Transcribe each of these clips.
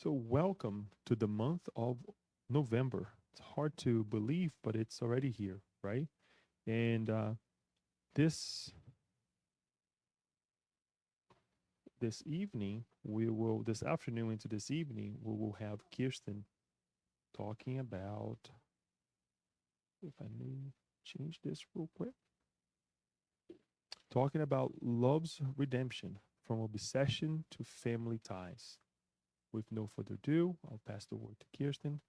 So, welcome to the month of November. It's hard to believe, but it's already here, right? And this this evening, this afternoon into this evening, we will have Kirsten talking about. If I may change this real quick, talking about love's redemption from obsession to family ties. With no further ado, I'll pass the word to Kirsten.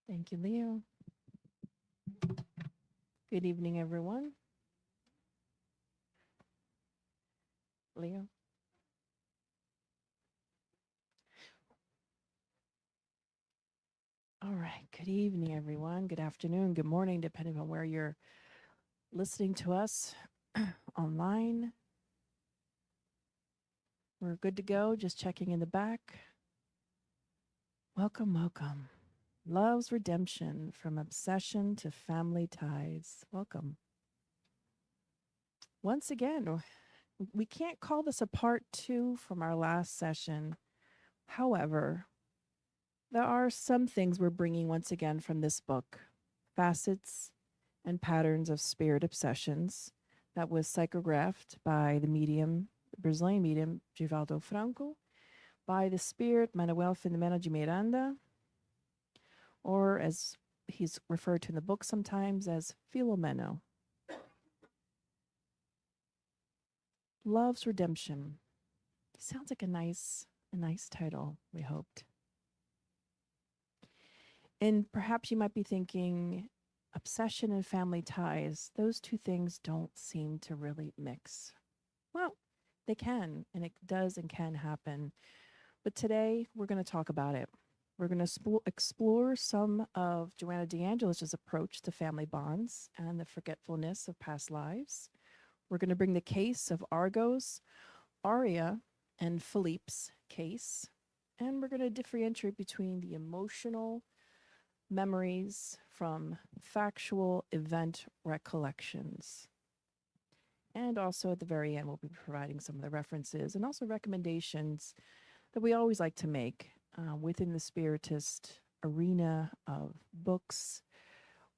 Thank you, Leo. Good evening, everyone. Leo. All right. Good evening, everyone. Good afternoon. Good morning, depending on where you're listening to us online. We're good to go. Just checking in the back. Welcome, welcome. Love's redemption from obsession to family ties. Welcome. Once again, we can't call this a part two from our last session. However, there are some things we're bringing once again from this book, Facets and Patterns of Spirit Obsessions, that was psychographed by the Brazilian medium, Givaldo Franco, by the spirit Manuel Filomeno de Miranda, or as he's referred to in the book sometimes as Filomeno. Love's Redemption. Sounds like a nice title, we hoped. And perhaps you might be thinking, obsession and family ties, those two things don't seem to really mix. Well, they can, and it does and can happen. But today we're going to talk about it. We're going to explore some of Joanna DeAngelis' approach to family bonds and the forgetfulness of past lives. We're going to bring the case of Argos, Aria, and Philippe's case. And we're going to differentiate between the emotional memories from factual event recollections. And also at the very end, we'll be providing some of the references and also recommendations that we always like to make within the Spiritist arena of books,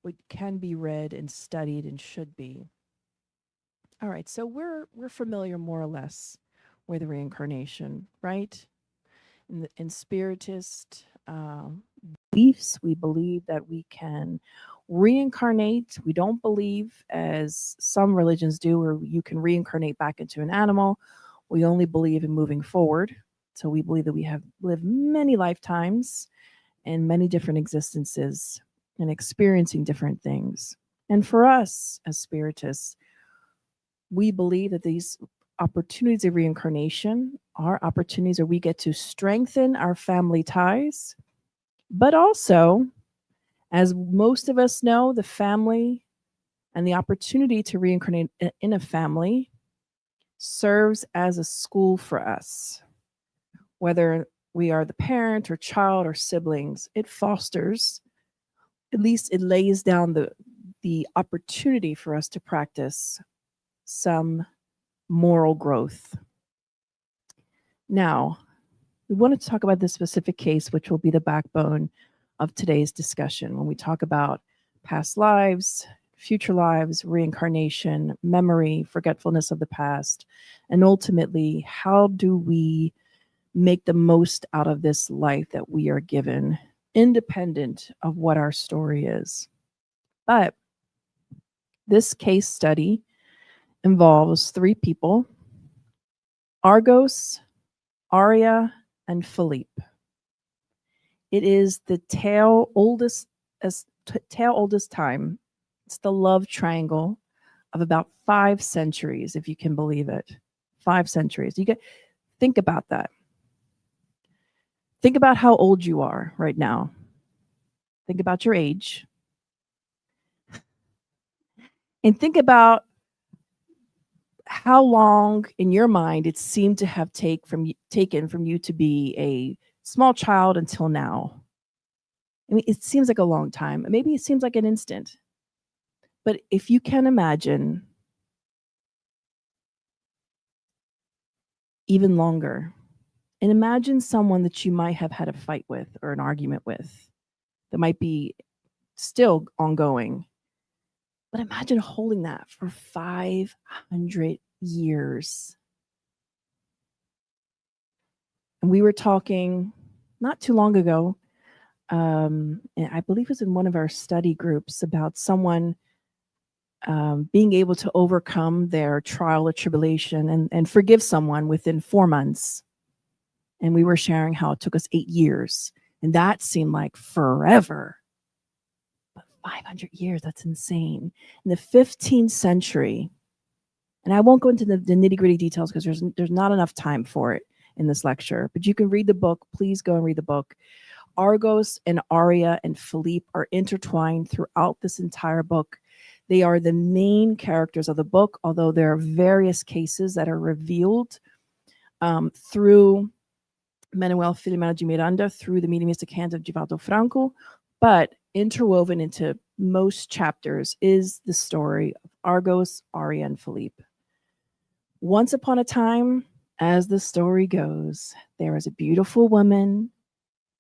what can be read and studied and should be. All right, so we're familiar more or less with reincarnation, right? In Spiritist beliefs, we believe that we can reincarnate. We don't believe, as some religions do, where you can reincarnate back into an animal. We only believe in moving forward. So we believe that we have lived many lifetimes and many different existences and experiencing different things. And for us as Spiritists, we believe that these opportunities of reincarnation are opportunities where we get to strengthen our family ties, but also, as most of us know, the family and the opportunity to reincarnate in a family serves as a school for us. Whether we are the parent or child or siblings, it fosters, at least it lays down the opportunity for us to practice some moral growth. Now, we wanted to talk about this specific case, which will be the backbone of today's discussion when we talk about past lives, future lives, reincarnation, memory, forgetfulness of the past, and ultimately, how do we make the most out of this life that we are given, independent of what our story is. But this case study involves three people: Argos, Aria, and Philippe. It is the tale oldest time. It's the love triangle of about 5 centuries, if you can believe it. 5 centuries. Think about that. Think about how old you are right now. Think about your age. And think about how long in your mind it seemed to have taken from you to be a small child until now. I mean, it seems like a long time. Maybe it seems like an instant. But if you can imagine even longer. And imagine someone that you might have had a fight with or an argument with that might be still ongoing. But imagine holding that for 500 years. And we were talking not too long ago, and I believe it was in one of our study groups, about someone being able to overcome their trial or tribulation and forgive someone within 4 months. And we were sharing how it took us 8 years. And that seemed like forever. But 500 years, that's insane. In the 15th century, and I won't go into the nitty gritty details because there's not enough time for it in this lecture, but you can read the book. Please go and read the book. Argos and Aria and Philippe are intertwined throughout this entire book. They are the main characters of the book, although there are various cases that are revealed through Manuel Filomeno de Miranda, through the mediumistic hands of Divaldo Franco, but interwoven into most chapters is the story of Argos, Aria, and Philippe. Once upon a time, as the story goes, there was a beautiful woman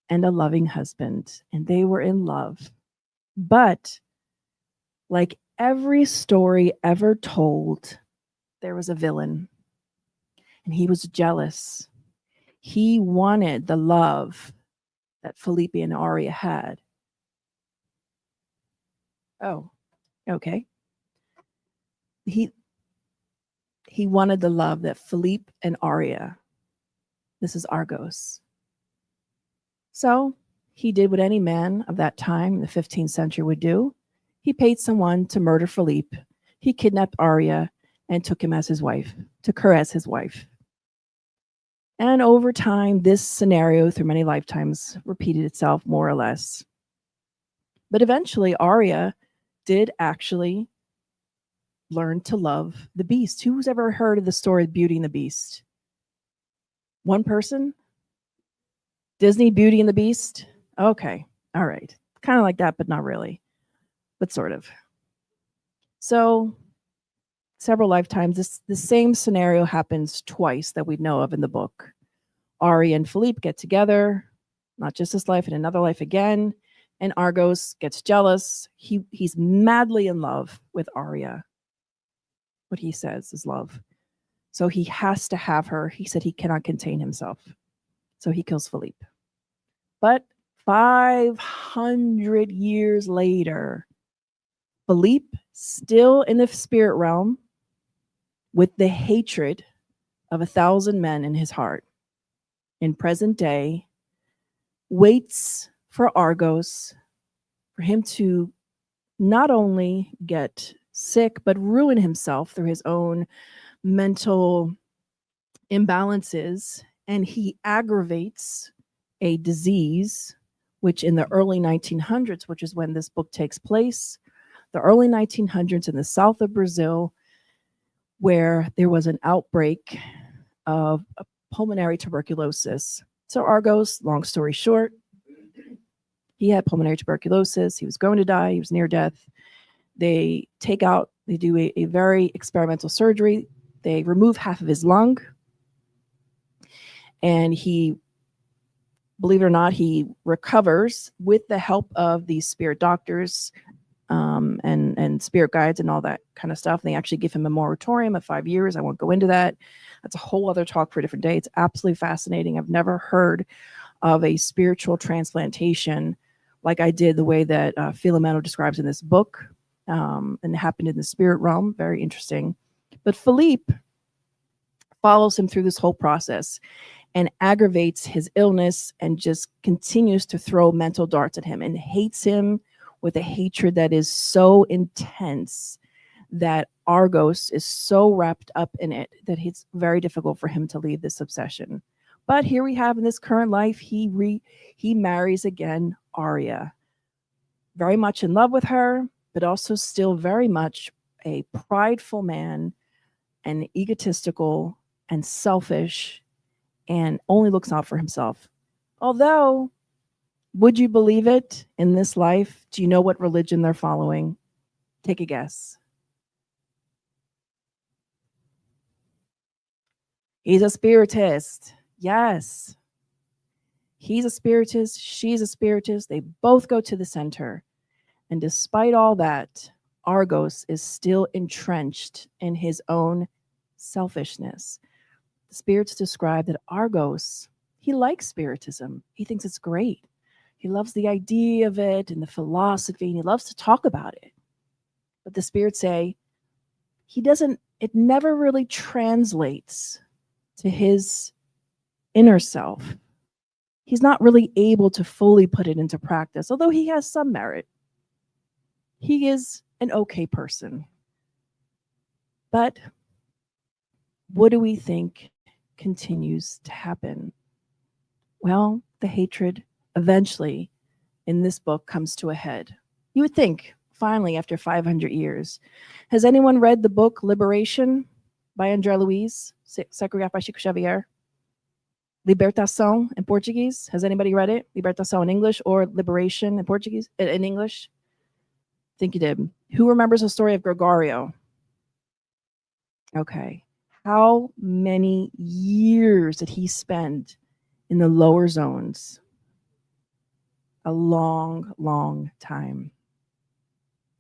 and a loving husband, and they were in love. But like every story ever told, there was a villain, and he was jealous. He wanted the love that Felipe and Aria had. Oh, okay. He wanted the love that Philippe and Aria, this is Argos. So he did what any man of that time in the 15th century would do. He paid someone to murder Philippe. He kidnapped Aria and took him as his wife, took her as his wife. And over time, this scenario through many lifetimes repeated itself more or less. But eventually, Aria did actually learn to love the beast. Who's ever heard of the story of Beauty and the Beast? One person? Disney, Beauty and the Beast? Okay, all right. Kind of like that, but not really, but sort of. So several lifetimes, the same scenario happens twice that we know of in the book. Aria and Philippe get together, not just this life, in another life again, and Argos gets jealous. He's madly in love with Aria. What he says is love. So he has to have her. He said he cannot contain himself. So he kills Philippe. But 500 years later, Philippe, still in the spirit realm, with the hatred of 1,000 men in his heart, in present day, waits for Argos, for him to not only get sick, but ruin himself through his own mental imbalances. And he aggravates a disease, which in the early 1900s, which is when this book takes place, the early 1900s in the south of Brazil, where there was an outbreak of pulmonary tuberculosis. So Argos, long story short, he had pulmonary tuberculosis. He was going to die. He was near death. They do a very experimental surgery. They remove half of his lung. And he, believe it or not, he recovers with the help of these spirit doctors and spirit guides and all that kind of stuff. And they actually give him a moratorium of 5 years. I won't go into that. That's a whole other talk for a different day. It's absolutely fascinating. I've never heard of a spiritual transplantation like I did the way that Filomeno describes in this book, and it happened in the spirit realm. Very interesting. But Philippe follows him through this whole process and aggravates his illness and just continues to throw mental darts at him and hates him with a hatred that is so intense that Argos is so wrapped up in it that it's very difficult for him to leave this obsession. But here we have in this current life, he marries again Aria. Very much in love with her, but also still very much a prideful man and egotistical and selfish and only looks out for himself. Although, would you believe it in this life? Do you know what religion they're following? Take a guess. He's a spiritist. Yes. He's a spiritist. She's a spiritist. They both go to the center. And despite all that, Argos is still entrenched in his own selfishness. The spirits describe that Argos, he likes spiritism. He thinks it's great. He loves the idea of it and the philosophy, and he loves to talk about it. But the spirits say it never really translates to his inner self. He's not really able to fully put it into practice, although he has some merit. He is an okay person. But what do we think continues to happen? Well, the hatred eventually in this book comes to a head. You would think, finally, after 500 years. Has anyone read the book Liberation by André Luiz, Secretary by Chico Xavier? Libertação in Portuguese. Has anybody read it? Libertação in English or Liberation in Portuguese? In English? I think you did. Who remembers the story of Gregorio? Okay. How many years did he spend in the lower zones? A long, long time.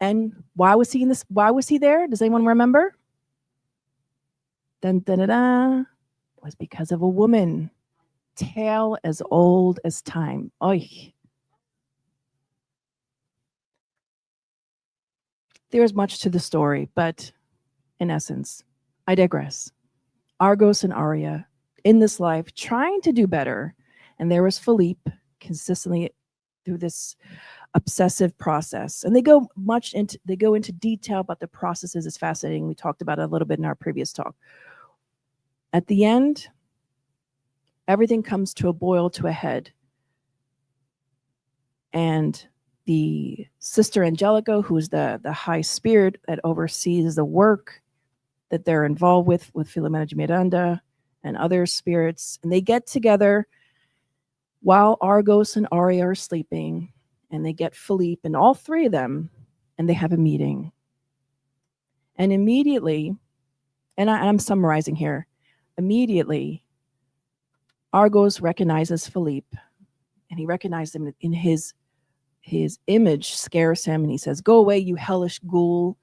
And why was he in this? Why was he there? Does anyone remember? Dun, dun, dun, dun. It was because of a woman. Tale as old as time. Oy. There's much to the story, but in essence, I digress. Argos and Aria in this life trying to do better. And there was Philippe consistently through this obsessive process. And they go into detail about the processes. It's fascinating. We talked about it a little bit in our previous talk. At the end, everything comes to a boil to a head. And the Sister Angelica, who's the high spirit that oversees the work that they're involved with Filomena de Miranda and other spirits, and they get together while Argos and Aria are sleeping, and they get Philippe and all three of them, and they have a meeting. And immediately, and I'm summarizing here, immediately, Argos recognizes Philippe, and he recognizes him in his image scares him, and he says, "Go away, you hellish ghoul."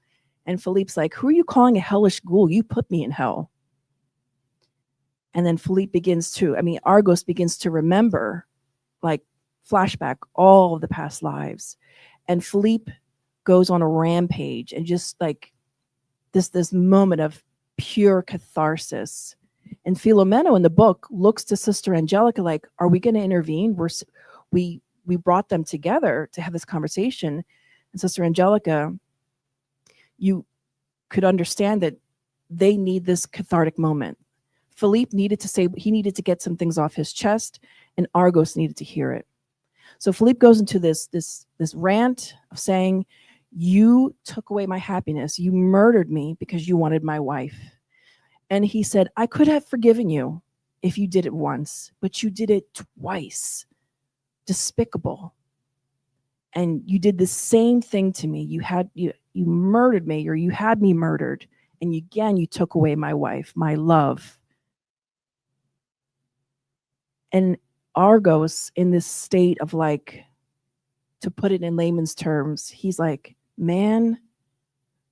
And Philippe's like, "Who are you calling a hellish ghoul? You put me in hell." And then Argos begins to remember, like flashback, all of the past lives. And Philippe goes on a rampage and just like this moment of pure catharsis. And Filomeno in the book looks to Sister Angelica like, are we going to intervene? We brought them together to have this conversation. And Sister Angelica, you could understand that they need this cathartic moment. Philippe needed to get some things off his chest, and Argos needed to hear it. So Philippe goes into this rant of saying, "You took away my happiness. You murdered me because you wanted my wife." And he said, "I could have forgiven you if you did it once, but you did it twice. Despicable. And you did the same thing to me. You murdered me, or you had me murdered. And you took away my wife, my love." And Argos, in this state of like, to put it in layman's terms, he's like, "Man,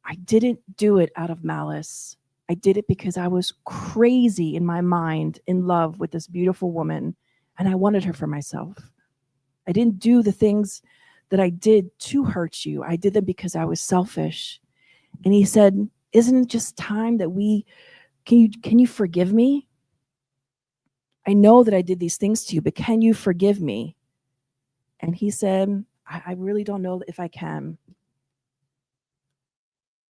I didn't do it out of malice. I did it because I was crazy in my mind, in love with this beautiful woman, and I wanted her for myself. I didn't do the things that I did to hurt you. I did them because I was selfish." And he said, "Isn't it just time that can you forgive me? I know that I did these things to you, but can you forgive me?" And he said, I really don't know if I can."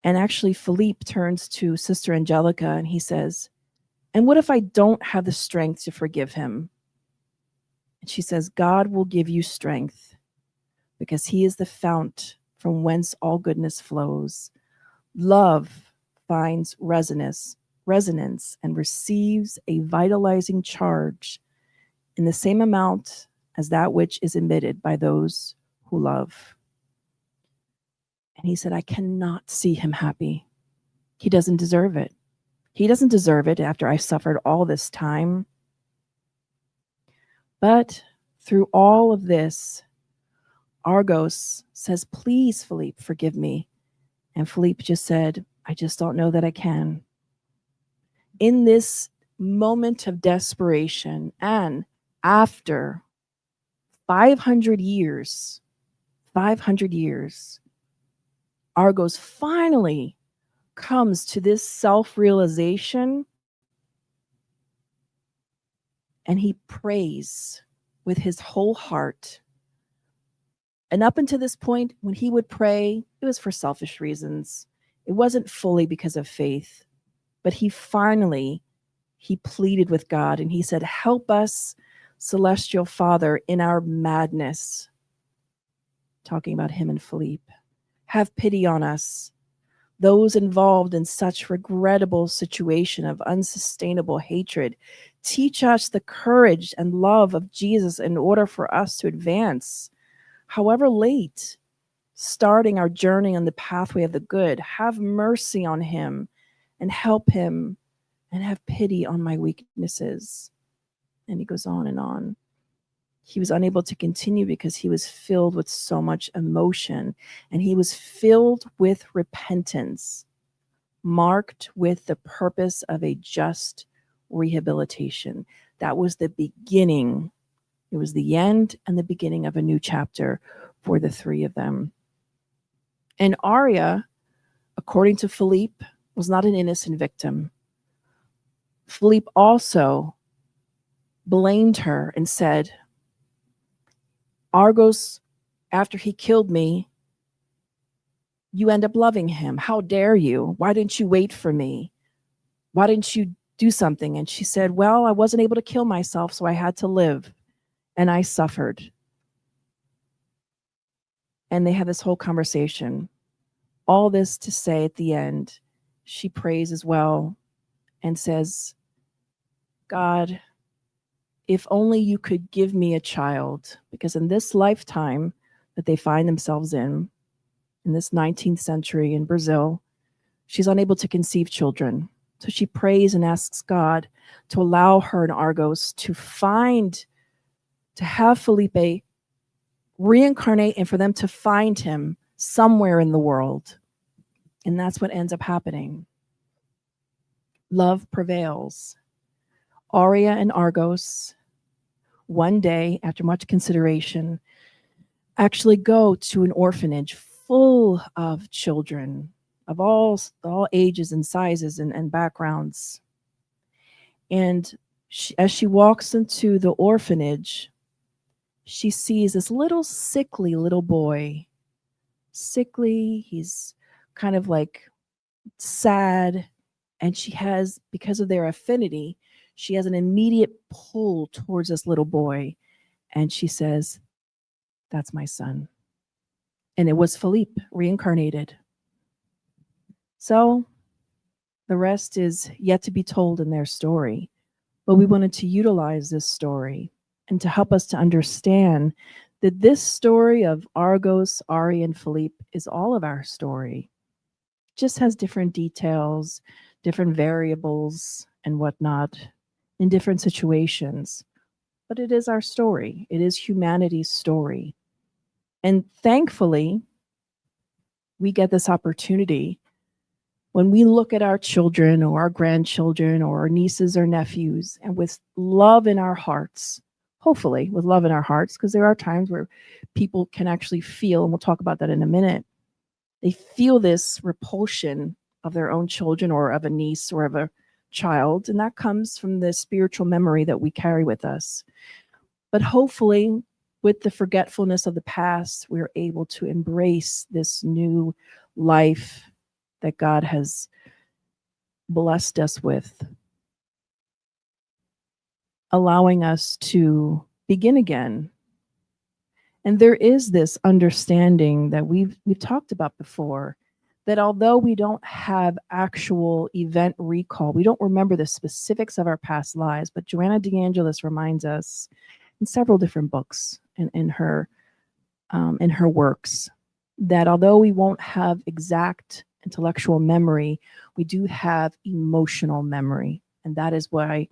And actually, Philippe turns to Sister Angelica and he says, "And what if I don't have the strength to forgive him?" And she says, "God will give you strength because he is the fount from whence all goodness flows. Love finds resonance and receives a vitalizing charge in the same amount as that which is emitted by those who love." And he said, "I cannot see him happy. He doesn't deserve it. He doesn't deserve it after I suffered all this time. But through all of this, Argos says, please, Philippe, forgive me. And Philippe just said, I just don't know that I can. In this moment of desperation, and after 500 years, 500 years, Argos finally comes to this self-realization, and he prays with his whole heart. And up until this point, when he would pray, it was for selfish reasons. It wasn't fully because of faith. But he pleaded with God, and he said, help us, Celestial Father, in our madness. Talking about him and Philippe. Have pity on us, those involved in such regrettable situation of unsustainable hatred. Teach us the courage and love of Jesus in order for us to advance, however late, starting our journey on the pathway of the good. Have mercy on him and help him, and have pity on my weaknesses. And he goes on and on. He was unable to continue because he was filled with so much emotion, and he was filled with repentance, marked with the purpose of a just rehabilitation. That was the beginning. It was the end and the beginning of a new chapter for the three of them. And Aria, according to Philippe, was not an innocent victim. Philippe also blamed her and said, Argos, after he killed me, you end up loving him. How dare you? Why didn't you wait for me? Why didn't you do something? And she said, well, I wasn't able to kill myself, so I had to live, and I suffered. And they have this whole conversation. All this to say at the end, she prays as well and says, God, if only you could give me a child, because in this lifetime that they find themselves in this 19th century in Brazil, she's unable to conceive children. So she prays and asks God to allow her and Argos to have Felipe reincarnate and for them to find him somewhere in the world. And that's what ends up happening. Love prevails. Aria and Argos, one day, after much consideration, actually go to an orphanage full of children of all ages and sizes and backgrounds. And as she walks into the orphanage, she sees this little sickly little boy. Sickly, he's kind of like sad, and she has, because of their affinity, she has an immediate pull towards this little boy, and she says, that's my son. And it was Philippe reincarnated. So the rest is yet to be told in their story, but we wanted to utilize this story and to help us to understand that this story of Argos, Ari, and Philippe is all of our story. Just has different details, different variables, and whatnot in different situations. But it is our story. It is humanity's story. And thankfully, we get this opportunity when we look at our children or our grandchildren or our nieces or nephews, and with love in our hearts, hopefully with love in our hearts, because there are times where people can actually feel, and we'll talk about that in a minute, they feel this repulsion of their own children or of a niece or of a child, and that comes from the spiritual memory that we carry with us. But hopefully, with the forgetfulness of the past, we're able to embrace this new life that God has blessed us with, allowing us to begin again. And there is this understanding that we've talked about before, that although we don't have actual event recall, we don't remember the specifics of our past lives, but Joanna DeAngelis reminds us in several different books and in her works that although we won't have exact intellectual memory, we do have emotional memory. And that is what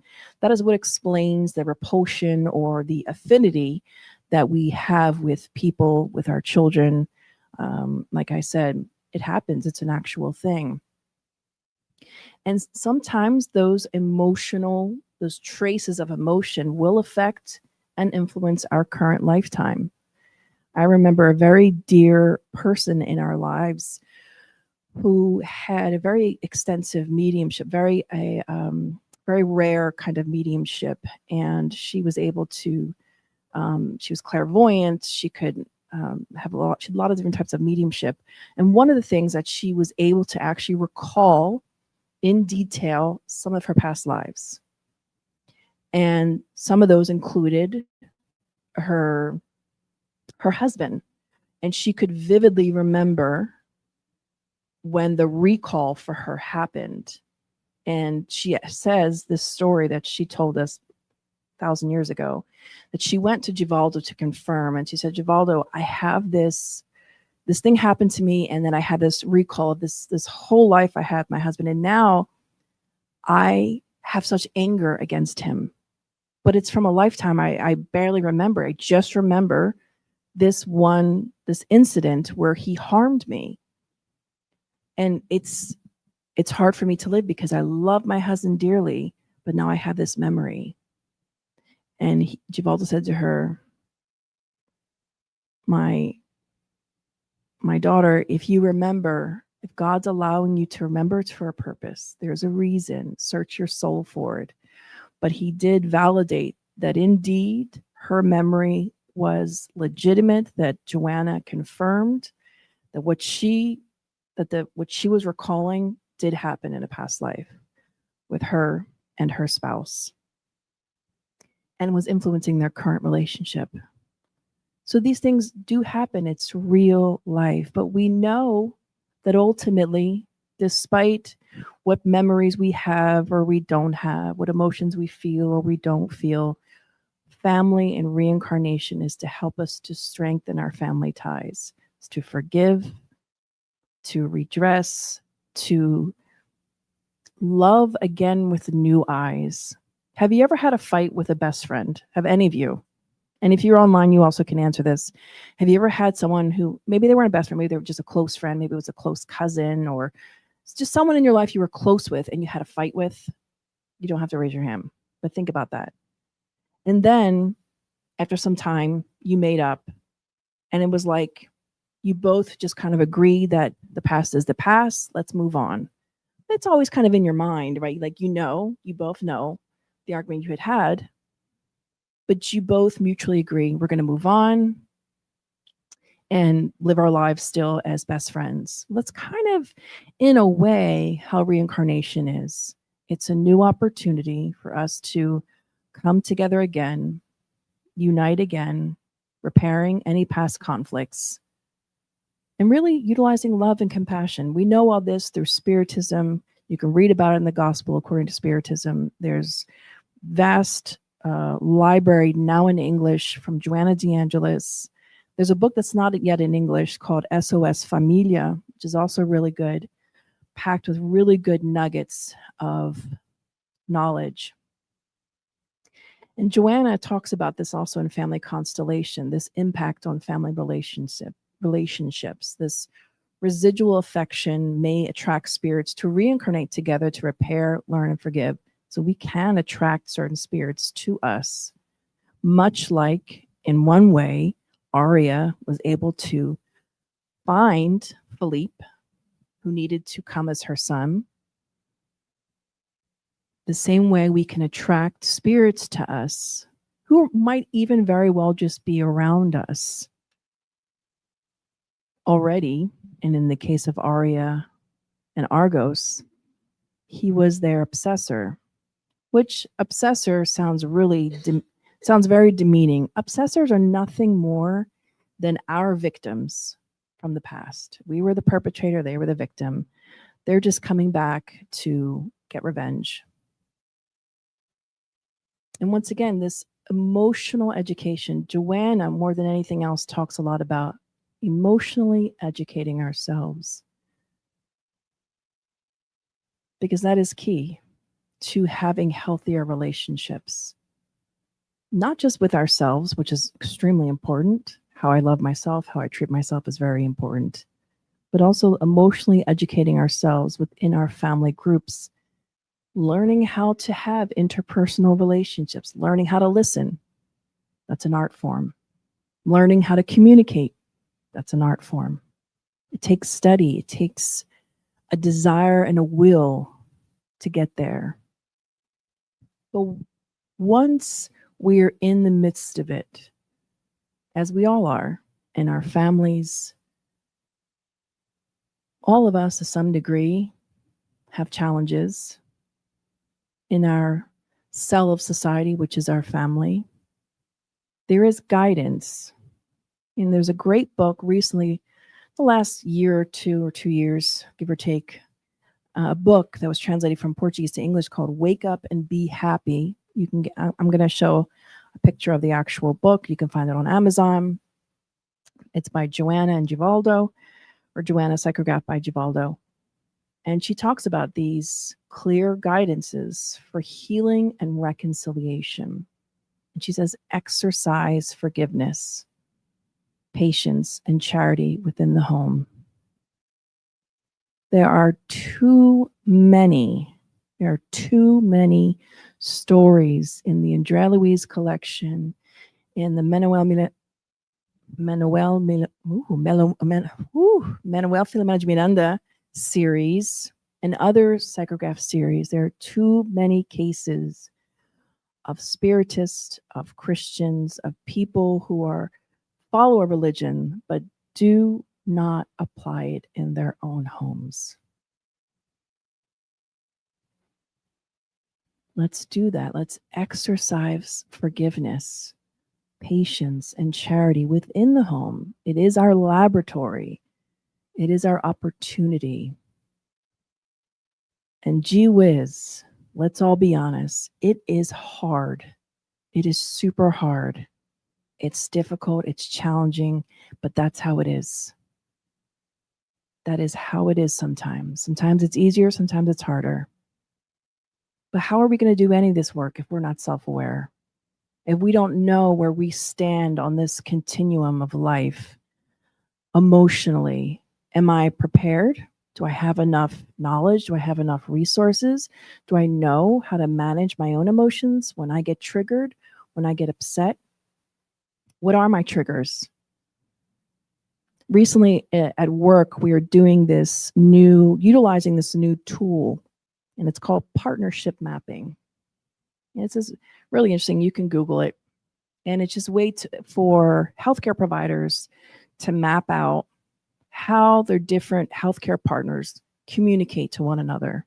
explains the repulsion or the affinity that we have with people, with our children. Like I said, it happens, it's an actual thing. And sometimes those traces of emotion will affect and influence our current lifetime. I remember a very dear person in our lives who had a very extensive mediumship, very rare kind of mediumship, and she was able to. She was clairvoyant. She could she had a lot of different types of mediumship, and one of the things that she was able to actually recall in detail some of her past lives, and some of those included her her husband, and she could vividly remember when the recall for her happened. And she says this story that she told us 1,000 years ago, that she went to Givaldo to confirm. And she said, Givaldo, I have this thing happened to me. And then I had this recall of this whole life I had my husband. And now I have such anger against him. But it's from a lifetime I barely remember. I just remember this incident where he harmed me. And it's hard for me to live because I love my husband dearly, but now I have this memory. And Givaldo said to her, my daughter, if you remember, if God's allowing you to remember, it's for a purpose. There's a reason. Search your soul for it. But he did validate that indeed her memory was legitimate, that Joanna confirmed that what she was recalling did happen in a past life with her and her spouse, and was influencing their current relationship. So these things do happen. It's real life. But we know that ultimately, despite what memories we have or we don't have, what emotions we feel or we don't feel, family and reincarnation is to help us to strengthen our family ties, it's to forgive, to redress, to love again with new eyes. Have you ever had a fight with a best friend? Have any of you? And if you're online, you also can answer this. Have you ever had someone who maybe they weren't a best friend, maybe they were just a close friend, maybe it was a close cousin, or it's just someone in your life you were close with and you had a fight with? You don't have to raise your hand, but think about that. And then after some time, you made up, and it was like you both just kind of agree that the past is the past. Let's move on. It's always kind of in your mind, right? Like, you both know the argument you had, but you both mutually agree we're going to move on and live our lives still as best friends. That's kind of, in a way, how reincarnation is. It's a new opportunity for us to come together again, unite again, repairing any past conflicts, and really utilizing love and compassion. We know all this through Spiritism. You can read about it in the Gospel according to Spiritism. There's vast library now in English from Joanna DeAngelis. There's a book that's not yet in English called SOS Familia, which is also really good, packed with really good nuggets of knowledge. And Joanna talks about this also in Family Constellation, this impact on family relationships. This residual affection may attract spirits to reincarnate together to repair, learn, and forgive. So we can attract certain spirits to us, much like in one way, Aria was able to find Philippe, who needed to come as her son. The same way we can attract spirits to us who might even very well just be around us already. And in the case of Aria and Argos, he was their obsessor, which obsessor sounds very demeaning. Obsessors are nothing more than our victims from the past. We were the perpetrator, they were the victim. They're just coming back to get revenge. And once again, this emotional education, Joanna, more than anything else, talks a lot about emotionally educating ourselves. because that is key to having healthier relationships, not just with ourselves, which is extremely important. How I love myself, how I treat myself is very important, but also emotionally educating ourselves within our family groups, learning how to have interpersonal relationships, learning how to listen. That's an art form. Learning how to communicate. That's an art form. It takes study, it takes a desire and a will to get there. But once we're in the midst of it, as we all are in our families, all of us to some degree have challenges in our cell of society, which is our family. There is guidance. And there's a great book recently, the last year or 2 years, give or take, a book that was translated from Portuguese to English called Wake Up and Be Happy. You can get, I'm going to show a picture of the actual book. You can find it on Amazon. It's by Joanna and Givaldo, or Joanna, psychographed by Givaldo. And she talks about these clear guidances for healing and reconciliation. And she says, exercise forgiveness, patience, and charity within the home. There are too many stories in the Andrea Louise collection, in the Manuel Filomeno Miranda series, and other psychograph series. There are too many cases of spiritists, of Christians, of people who are follow a religion but do not apply it in their own homes. Let's do that. Let's exercise forgiveness, patience, and charity within the home. It is our laboratory. It is our opportunity. And gee whiz, let's all be honest, it is hard. It is super hard. It's difficult, it's challenging, but that's how it is. That is how it is sometimes. Sometimes it's easier, sometimes it's harder. But how are we going to do any of this work if we're not self-aware? If we don't know where we stand on this continuum of life emotionally? Am I prepared? Do I have enough knowledge? Do I have enough resources? Do I know how to manage my own emotions when I get triggered, when I get upset? What are my triggers? Recently at work, we are doing utilizing this new tool, and it's called partnership mapping. And it's just really interesting. You can Google it. And it's just a way for healthcare providers to map out how their different healthcare partners communicate to one another.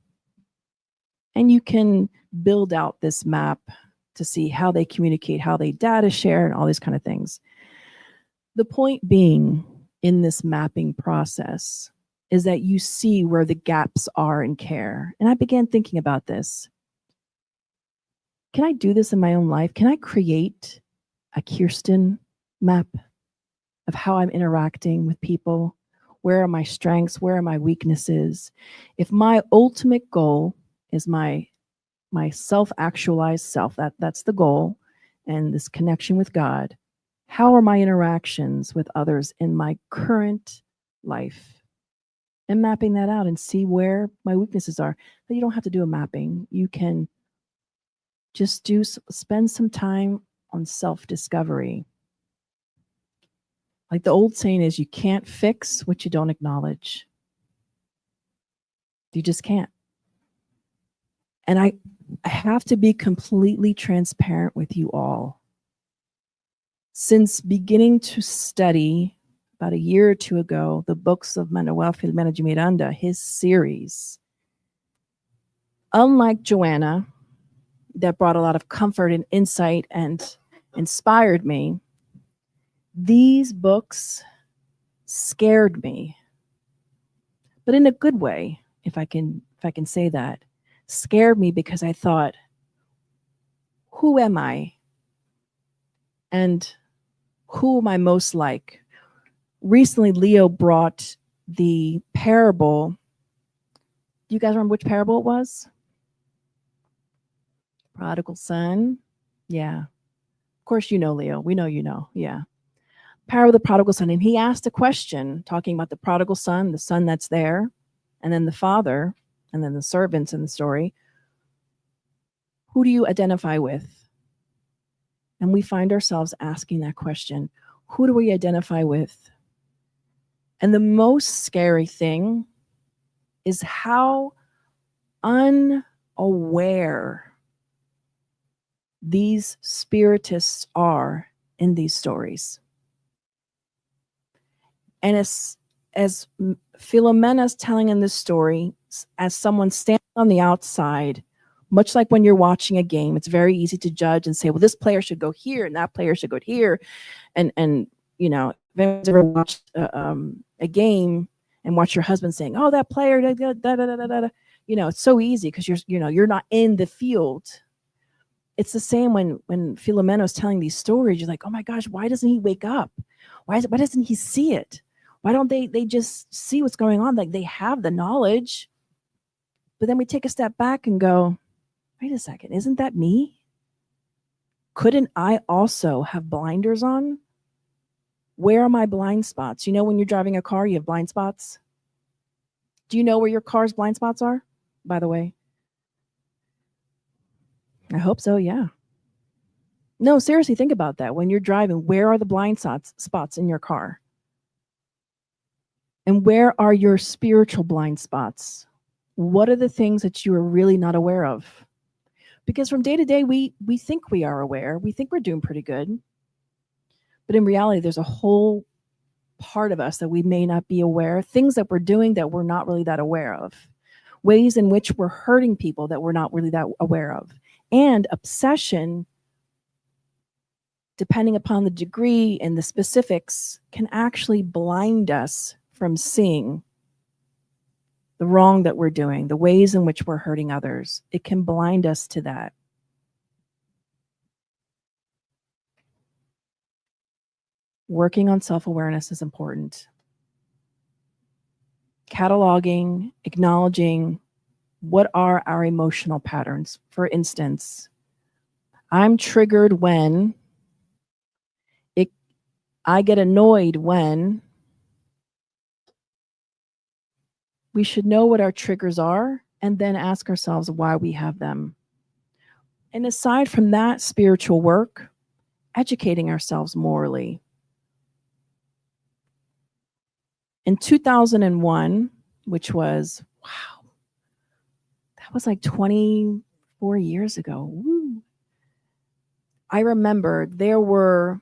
And you can build out this map to see how they communicate, how they data share, and all these kind of things. The point being in this mapping process is that you see where the gaps are in care. And I began thinking about this. Can I do this in my own life? Can I create a Kirsten map of how I'm interacting with people? Where are my strengths? Where are my weaknesses? If my ultimate goal is my self-actualized self, that's the goal, and this connection with God, how are my interactions with others in my current life? And mapping that out and see where my weaknesses are. But you don't have to do a mapping. You can just spend some time on self-discovery. Like the old saying is, you can't fix what you don't acknowledge. You just can't. And I have to be completely transparent with you all. Since beginning to study about a year or two ago, the books of Manuel Filomeno Miranda, his series, unlike Joanna, that brought a lot of comfort and insight and inspired me, these books scared me, but in a good way, if I can say that. Scared me because I thought, who am I? And who am I most like? Recently, Leo brought the parable Do you guys remember which parable it was? Prodigal son. Yeah. Of course you know, Leo. We know you know. Yeah. Parable of the prodigal son. And he asked a question talking about the prodigal son, the son that's there, and then the father, and then the servants in the story. Who do you identify with? And we find ourselves asking that question. Who do we identify with? And the most scary thing is how unaware these spiritists are in these stories. And as Philomena's telling in this story, as someone standing on the outside, much like when you're watching a game, it's very easy to judge and say, well, this player should go here and that player should go here. And you know, if anyone's ever watched a game and watch your husband saying, oh, that player, da, da, da, da, da, da. You know, it's so easy because you're not in the field. It's the same when Philomena is telling these stories. You're like, oh my gosh, why doesn't he wake up? Why doesn't he see it? Why don't they just see what's going on? Like, they have the knowledge. But then we take a step back and go, wait a second, isn't that me? Couldn't I also have blinders on? Where are my blind spots? You know, when you're driving a car, you have blind spots. Do you know where your car's blind spots are, by the way? I hope so, yeah. No, seriously, think about that. When you're driving, where are the blind spots in your car? And where are your spiritual blind spots? What are the things that you are really not aware of? Because from day to day, we think we are aware. We think we're doing pretty good. But in reality, there's a whole part of us that we may not be aware, things that we're doing that we're not really that aware of, ways in which we're hurting people that we're not really that aware of. And obsession, depending upon the degree and the specifics, can actually blind us from seeing the wrong that we're doing, the ways in which we're hurting others. It can blind us to that. Working on self-awareness is important. Cataloging, acknowledging what are our emotional patterns. For instance, I'm triggered when I get annoyed when. We should know what our triggers are and then ask ourselves why we have them. And aside from that spiritual work, educating ourselves morally. In 2001, which was, wow, that was like 24 years ago. Woo. I remember there were,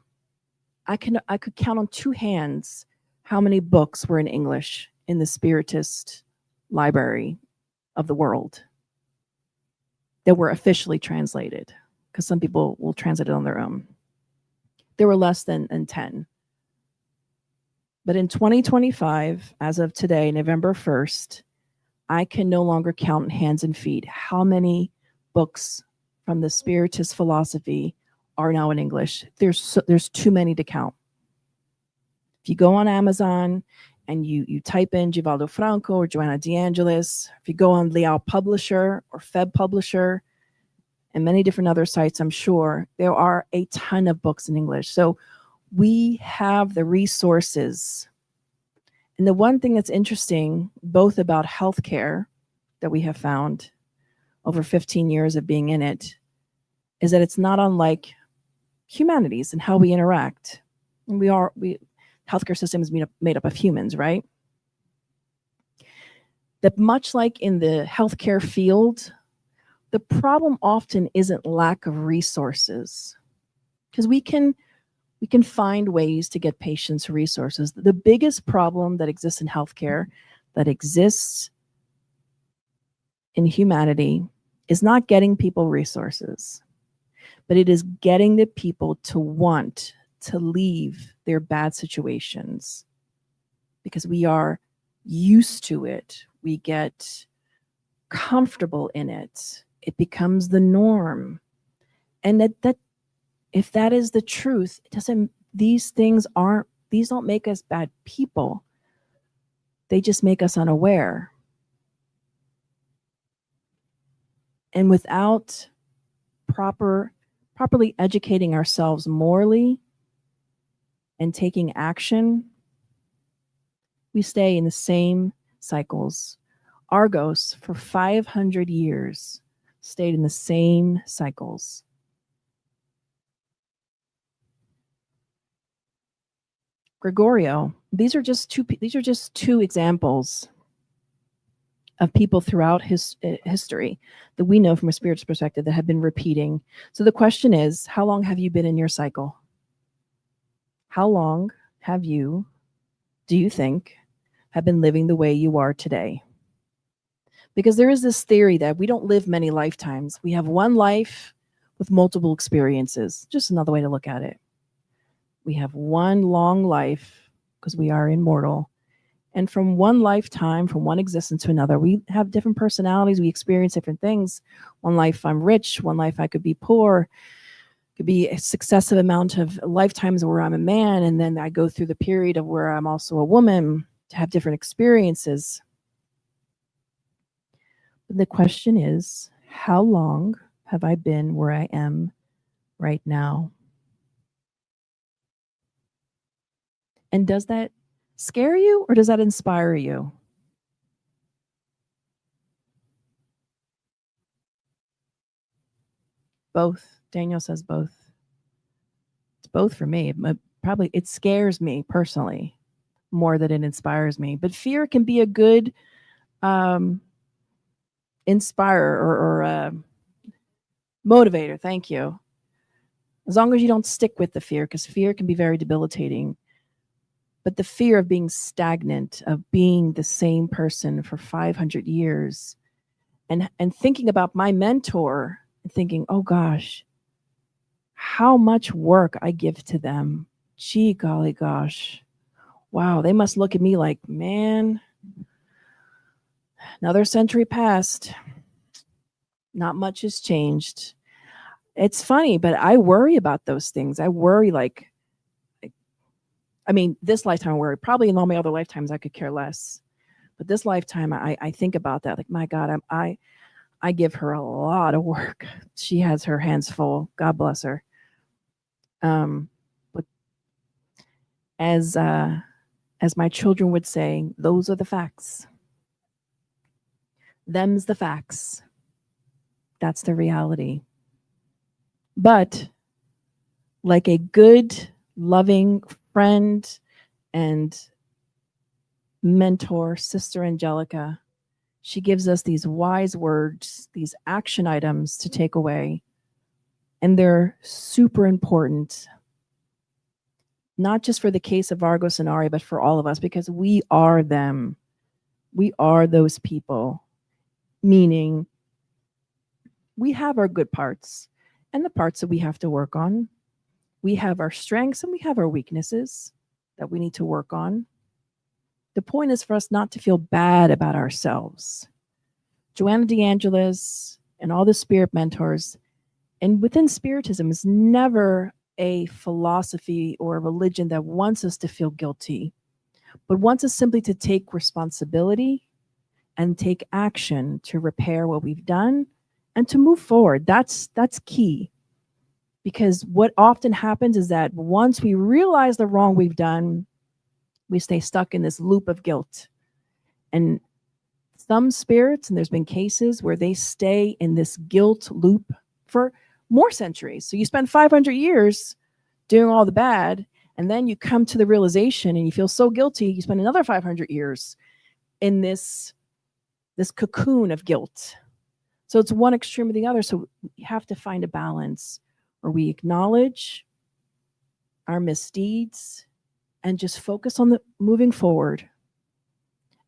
I could count on two hands how many books were in English in the Spiritist library of the world that were officially translated, because some people will translate it on their own. There were less than 10. But in 2025, as of today, November 1st, I can no longer count hands and feet how many books from the Spiritist philosophy are now in English. There's too many to count. If you go on Amazon and you type in Givaldo Franco or Joanna DeAngelis, if you go on Leal Publisher or Feb Publisher, and many different other sites, I'm sure, there are a ton of books in English. So we have the resources. And the one thing that's interesting, both about healthcare that we have found over 15 years of being in it, is that it's not unlike humanities and how we interact. And healthcare system is made up of humans, right? That much like in the healthcare field, the problem often isn't lack of resources, because we can find ways to get patients resources. The biggest problem that exists in healthcare, that exists in humanity, is not getting people resources, but it is getting the people to want to leave their bad situations, because we are used to it. We get comfortable in it. It becomes the norm. And that if that is the truth, these don't make us bad people. They just make us unaware. And without properly educating ourselves morally and taking action, we stay in the same cycles. Argos, for 500 years, stayed in the same cycles. Gregorio, these are just two examples of people throughout history that we know from a spiritual perspective that have been repeating. So the question is, how long have you been in your cycle? How long have you, do you think, have been living the way you are today? Because there is this theory that we don't live many lifetimes. We have one life with multiple experiences. Just another way to look at it. We have one long life because we are immortal. And from one lifetime, from one existence to another, we have different personalities. We experience different things. One life I'm rich. One life I could be poor. Could be a successive amount of lifetimes where I'm a man. And then I go through the period of where I'm also a woman to have different experiences. But the question is, how long have I been where I am right now? And does that scare you or does that inspire you? Both. Daniel says both. It's both for me. Probably it scares me personally more than it inspires me. But fear can be a good inspirer or motivator. Thank you. As long as you don't stick with the fear, because fear can be very debilitating. But the fear of being stagnant, of being the same person for 500 years, and thinking about my mentor and thinking, oh gosh, how much work I give to them. Gee, golly gosh. Wow, they must look at me like, man, another century passed. Not much has changed. It's funny, but I worry about those things. I worry this lifetime I worry. Probably in all my other lifetimes I could care less. But this lifetime I think about that. Like, my God, I give her a lot of work. She has her hands full. God bless her. But as my children would say, those are the facts. Them's the facts. That's the reality. But like a good, loving friend and mentor, Sister Angelica, she gives us these wise words, these action items to take away. And they're super important, not just for the case of Argos and Ari, but for all of us, because we are them. We are those people, meaning we have our good parts and the parts that we have to work on. We have our strengths and we have our weaknesses that we need to work on. The point is for us not to feel bad about ourselves. Joanna DeAngelis and all the spirit mentors, and within Spiritism, is never a philosophy or a religion that wants us to feel guilty, but wants us simply to take responsibility and take action to repair what we've done and to move forward. That's key. Because what often happens is that once we realize the wrong we've done, we stay stuck in this loop of guilt. And some spirits, and there's been cases where they stay in this guilt loop for more centuries. So you spend 500 years doing all the bad, and then you come to the realization and you feel so guilty, you spend another 500 years in this cocoon of guilt. So it's one extreme or the other. So we have to find a balance where we acknowledge our misdeeds and just focus on the moving forward.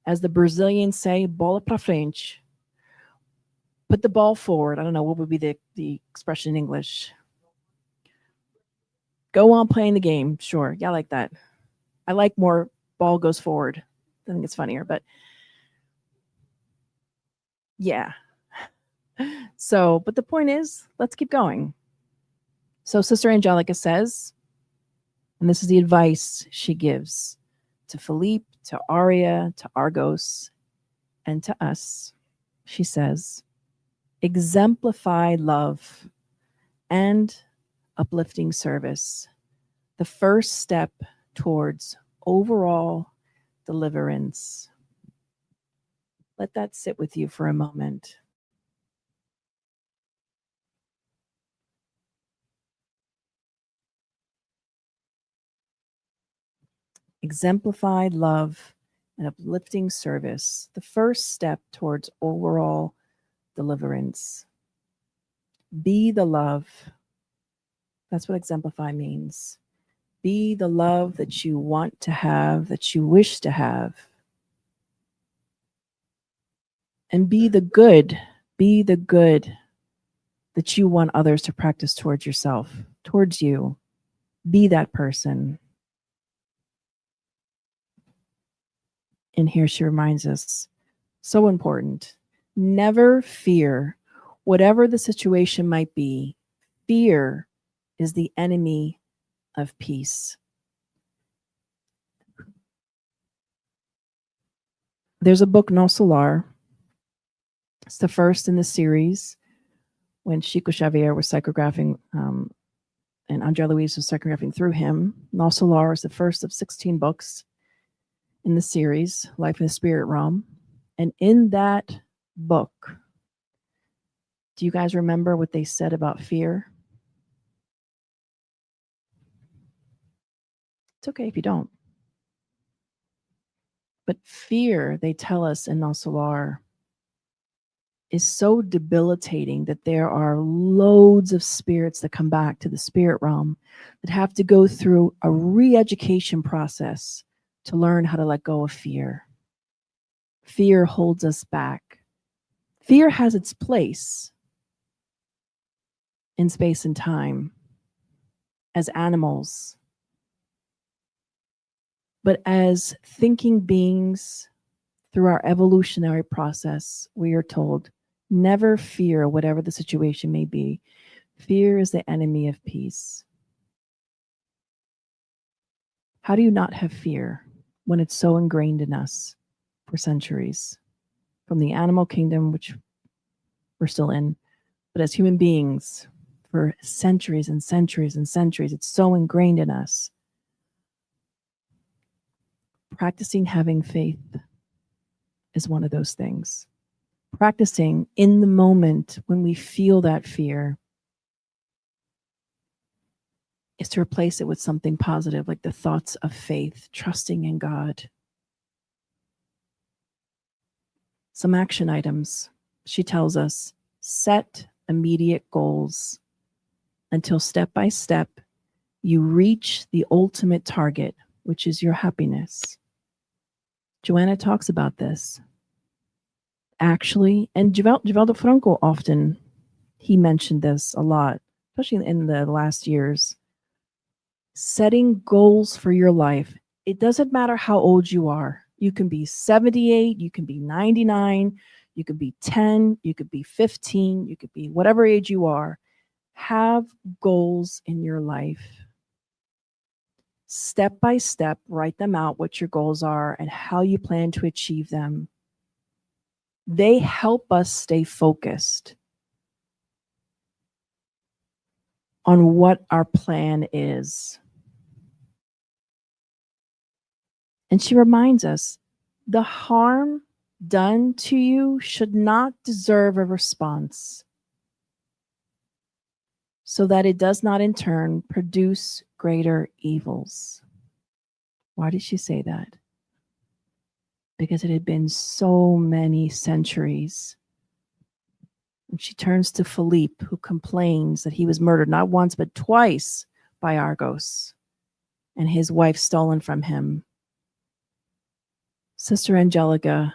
As the Brazilians say, bola pra frente. Put the ball forward. I don't know, what would be the expression in English? Go on playing the game. Sure. Yeah, I like that. I like more ball goes forward. I think it's funnier, but yeah. So, but the point is, let's keep going. So Sister Angelica says, and this is the advice she gives to Philippe, to Aria, to Argos, and to us. She says, exemplify love and uplifting service, the first step towards overall deliverance. Let that sit with you for a moment. Exemplified love and uplifting service, the first step towards overall deliverance. Be the love. That's what exemplify means. Be the love that you want to have, that you wish to have. And be the good that you want others to practice towards yourself, towards you. Be that person. And here she reminds us, so important, never fear, whatever the situation might be. Fear is the enemy of peace. There's a book, No Solar. It's the first in the series when Chico Xavier was psychographing and Andre Luis was psychographing through him. No Solar is the first of 16 books in the series, Life in the Spirit Realm. And in that book, do you guys remember what they said about fear? It's okay if you don't. But fear, they tell us in No Solar, is so debilitating that there are loads of spirits that come back to the spirit realm that have to go through a re-education process to learn how to let go of fear. Fear holds us back. Fear has its place in space and time as animals. But as thinking beings, through our evolutionary process, we are told, never fear whatever the situation may be. Fear is the enemy of peace. How do you not have fear when it's so ingrained in us for centuries? From the animal kingdom, which we're still in, but as human beings, for centuries and centuries and centuries, it's so ingrained in us. Practicing having faith is one of those things. Practicing in the moment when we feel that fear is to replace it with something positive, like the thoughts of faith, trusting in God. Some action items. She tells us, set immediate goals until step by step you reach the ultimate target, which is your happiness. Joanna talks about this. Actually, and Givaldo Franco often, he mentioned this a lot, especially in the last years. Setting goals for your life. It doesn't matter how old you are. You can be 78, you can be 99, you could be 10, you could be 15, you could be whatever age you are. Have goals in your life. Step by step, write them out, what your goals are and how you plan to achieve them. They help us stay focused on what our plan is. And she reminds us, the harm done to you should not deserve a response, so that it does not in turn produce greater evils. Why did she say that? Because it had been so many centuries. And she turns to Philippe, who complains that he was murdered not once but twice by Argos, and his wife stolen from him. Sister Angelica,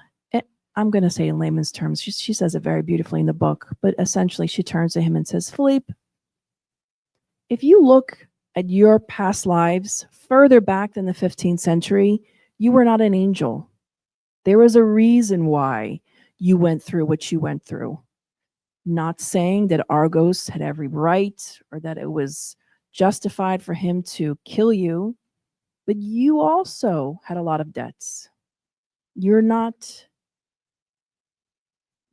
I'm going to say in layman's terms, she says it very beautifully in the book, but essentially she turns to him and says, Philippe, if you look at your past lives further back than the 15th century, you were not an angel. There was a reason why you went through what you went through. Not saying that Argos had every right or that it was justified for him to kill you, but you also had a lot of debts. You're not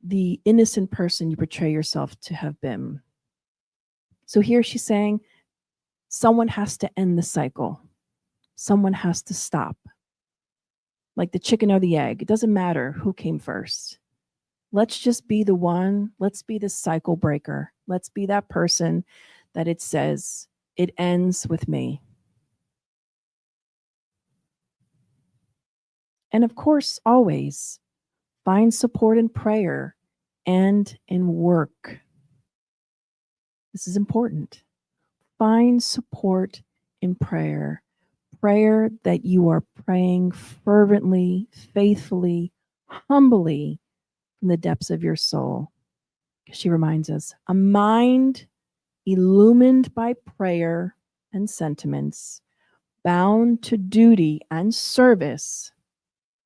the innocent person you portray yourself to have been. So here she's saying, someone has to end the cycle. Someone has to stop. Like the chicken or the egg, it doesn't matter who came first. Let's just be the one, let's be the cycle breaker. Let's be that person that it says, it ends with me. And of course, always find support in prayer and in work. This is important. Find support in prayer. Prayer that you are praying fervently, faithfully, humbly from the depths of your soul. She reminds us, a mind illumined by prayer and sentiments, bound to duty and service,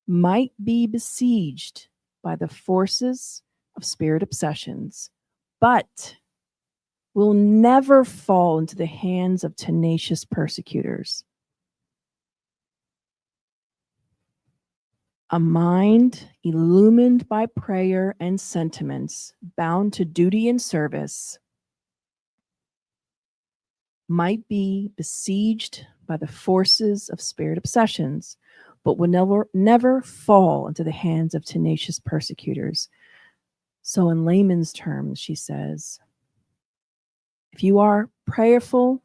might be besieged by the forces of spirit obsessions, but will never fall into the hands of tenacious persecutors. A mind illumined by prayer and sentiments, bound to duty and service, might be besieged by the forces of spirit obsessions, but will never fall into the hands of tenacious persecutors. So in layman's terms, she says, if you are prayerful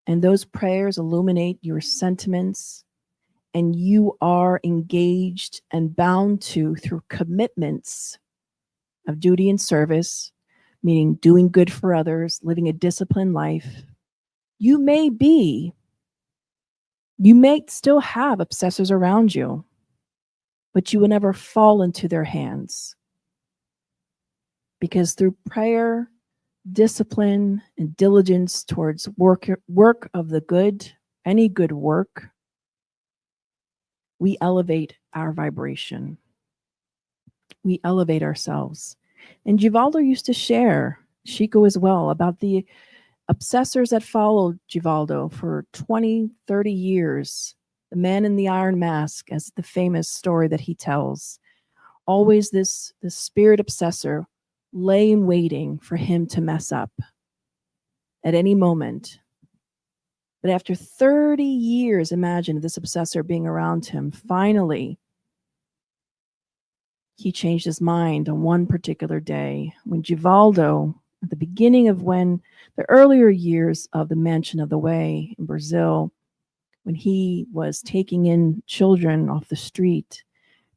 and those prayers illuminate your sentiments, and you are engaged and bound to through commitments of duty and service, meaning doing good for others, living a disciplined life, you may still have obsessors around you, but you will never fall into their hands. Because through prayer, discipline, and diligence towards work of the good, any good work, we elevate our vibration. We elevate ourselves. And Givaldo used to share, Chico as well, about the obsessors that followed Givaldo for 20, 30 years. The man in the iron mask, as the famous story that he tells. Always this spirit obsessor lay in waiting for him to mess up at any moment. But after 30 years, imagine this obsessor being around him. Finally, he changed his mind on one particular day when Givaldo, at the beginning of when the earlier years of the Mansion of the Way in Brazil, when he was taking in children off the street,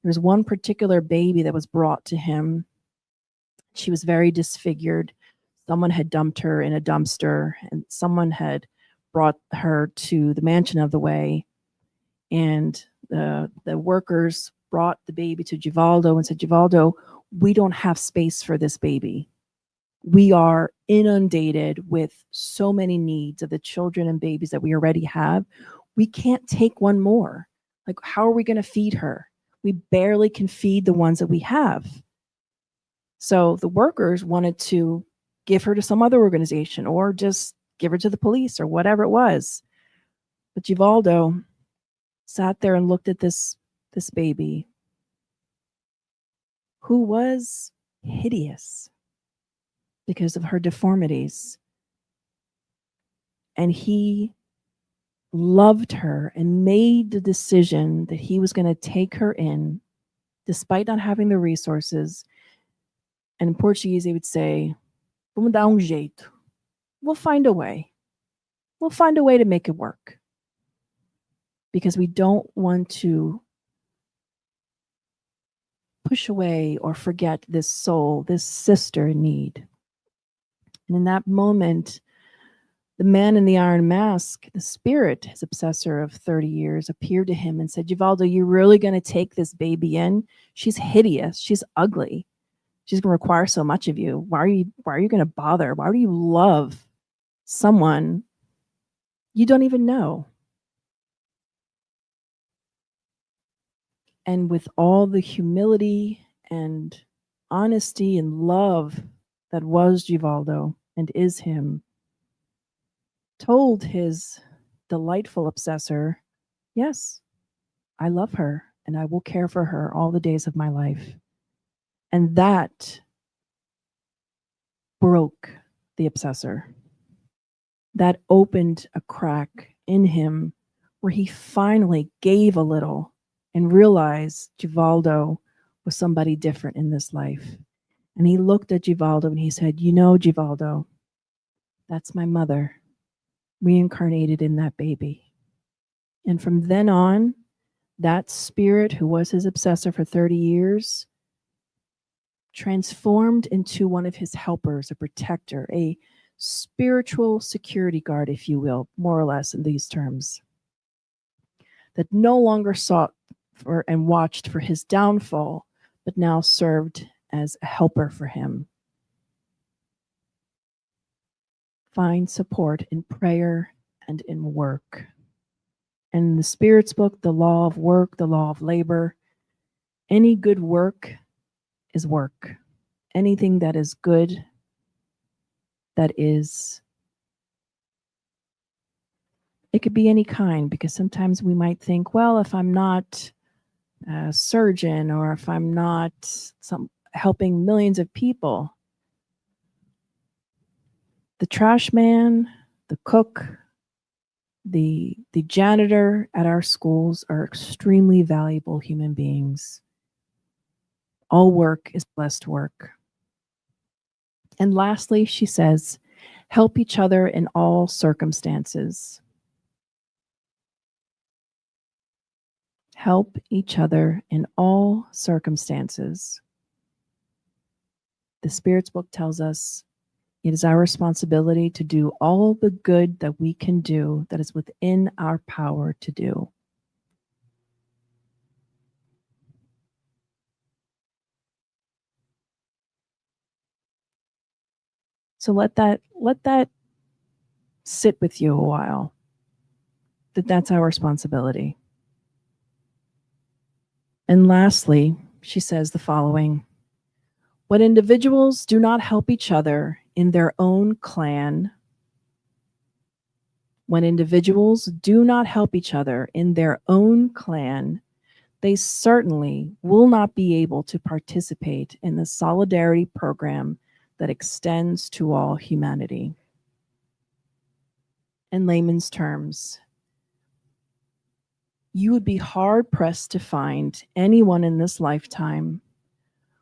there was one particular baby that was brought to him. She was very disfigured. Someone had dumped her in a dumpster, and someone had brought her to the Mansion of the Way. And the workers brought the baby to Givaldo and said, Givaldo, we don't have space for this baby. We are inundated with so many needs of the children and babies that we already have. We can't take one more. Like, how are we going to feed her? We barely can feed the ones that we have. So the workers wanted to give her to some other organization or just give her to the police or whatever it was. But Givaldo sat there and looked at this baby who was hideous because of her deformities. And he loved her and made the decision that he was going to take her in, despite not having the resources. And in Portuguese, they would say, vamos dar jeito. We'll find a way. We'll find a way to make it work. Because we don't want to push away or forget this soul, this sister in need. And in that moment, the man in the iron mask, the spirit, his obsessor of 30 years, appeared to him and said, Givaldo, you're really going to take this baby in? She's hideous. She's ugly. She's going to require so much of you. Why are you going to bother? Why do you love someone you don't even know? And with all the humility and honesty and love that was Givaldo and is him, told his delightful obsessor, yes, I love her and I will care for her all the days of my life. And that broke the obsessor. That opened a crack in him where he finally gave a little and realized Givaldo was somebody different in this life. And he looked at Givaldo and he said, "You know, Givaldo, that's my mother, reincarnated in that baby." And from then on, that spirit who was his obsessor for 30 years transformed into one of his helpers, a protector, a spiritual security guard, if you will, more or less in these terms, that no longer sought for and watched for his downfall, but now served as a helper for him. Find support in prayer and in work. And in the Spirit's book, the law of work, the law of labor, any good work is work. Anything that is good, that is, it could be any kind, because sometimes we might think, well, if I'm not a surgeon or if I'm not helping millions of people, the trash man, the cook, the janitor at our schools are extremely valuable human beings. All work is blessed work. And lastly, she says, help each other in all circumstances. Help each other in all circumstances. The Spirit's book tells us it is our responsibility to do all the good that we can do, that is within our power to do. So let that sit with you a while, that's our responsibility. And lastly, she says the following: when individuals do not help each other in their own clan, when individuals do not help each other in their own clan, they certainly will not be able to participate in the solidarity program that extends to all humanity. In layman's terms, you would be hard-pressed to find anyone in this lifetime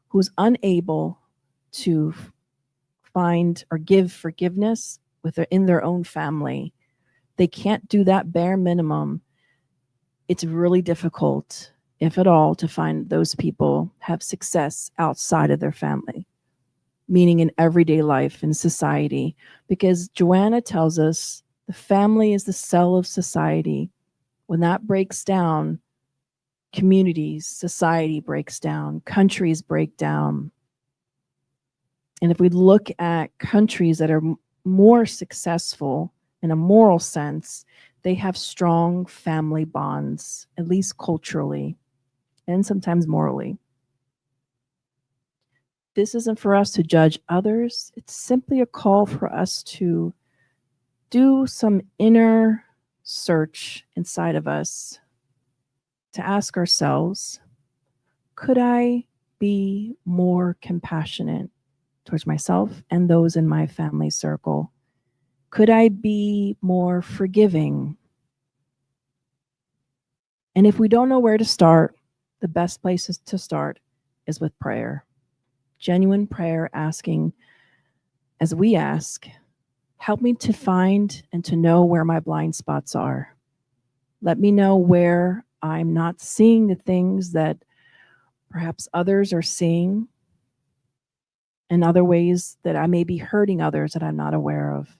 who's unable to find or give forgiveness in their own family. They can't do that bare minimum. It's really difficult, if at all, to find those people have success outside of their family, meaning in everyday life, in society, because Joanna tells us the family is the cell of society. When that breaks down, communities, society breaks down, countries break down. And if we look at countries that are more successful in a moral sense, they have strong family bonds, at least culturally, and sometimes morally. This isn't for us to judge others. It's simply a call for us to do some inner search inside of us, to ask ourselves, could I be more compassionate towards myself and those in my family circle? Could I be more forgiving? And if we don't know where to start, the best place to start is with prayer. Genuine prayer, asking, as we ask, help me to find and to know where my blind spots are. Let me know where I'm not seeing the things that perhaps others are seeing, and other ways that I may be hurting others that I'm not aware of.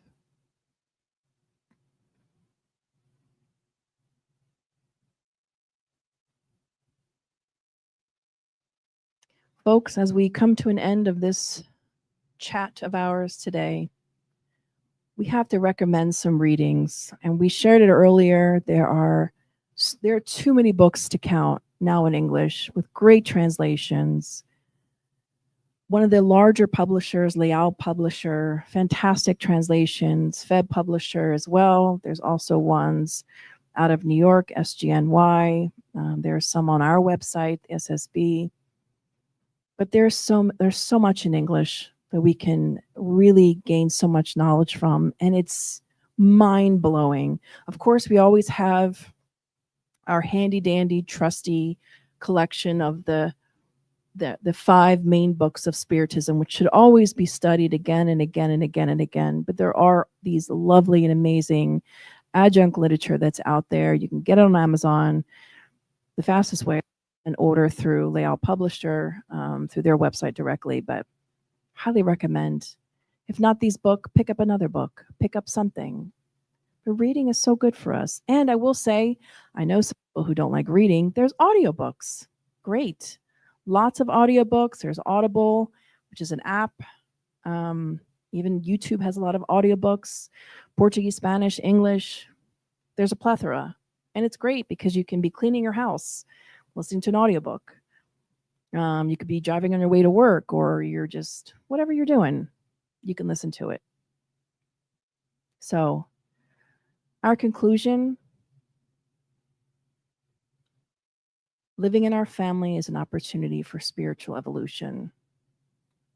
Folks, as we come to an end of this chat of ours today, we have to recommend some readings. And we shared it earlier. There are too many books to count now in English with great translations. One of the larger publishers, Leal Publisher, fantastic translations, Feb Publisher as well. There's also ones out of New York, SGNY. There's some on our website, SSB. But there's so much in English that we can really gain so much knowledge from, and it's mind blowing. Of course, we always have our handy dandy trusty collection of the five main books of Spiritism, which should always be studied again and again and again and again. But there are these lovely and amazing adjunct literature that's out there. You can get it on Amazon. The fastest way and order through Layout Publisher, through their website directly, but highly recommend. If not these book, pick up another book, pick up something. But reading is so good for us. And I will say, I know some people who don't like reading, there's audiobooks. Great. Lots of audiobooks. There's Audible, which is an app. Even YouTube has a lot of audiobooks, Portuguese, Spanish, English. There's a plethora. And it's great because you can be cleaning your house, listening to an audiobook. You could be driving on your way to work, or you're just, whatever you're doing, you can listen to it. So, our conclusion: living in our family is an opportunity for spiritual evolution.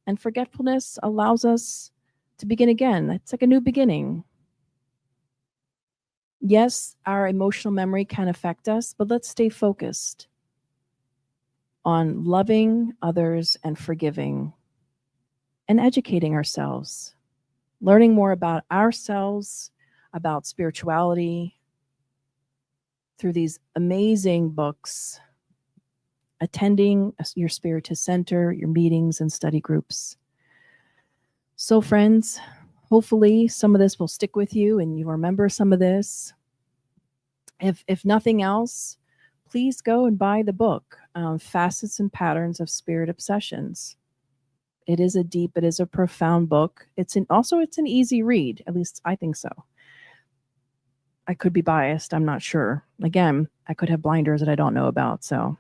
And forgetfulness allows us to begin again. It's like a new beginning. Yes, our emotional memory can affect us, but let's stay focused on loving others and forgiving and educating ourselves, learning more about ourselves, about spirituality through these amazing books, attending your Spiritist center, your meetings and study groups. So friends, hopefully some of this will stick with you and you remember some of this. If nothing else, please go and buy the book, Facets and Patterns of Spirit Obsessions. It is a profound book. It's an easy read. At least I think so. I could be biased. I'm not sure. Again, I could have blinders that I don't know about. So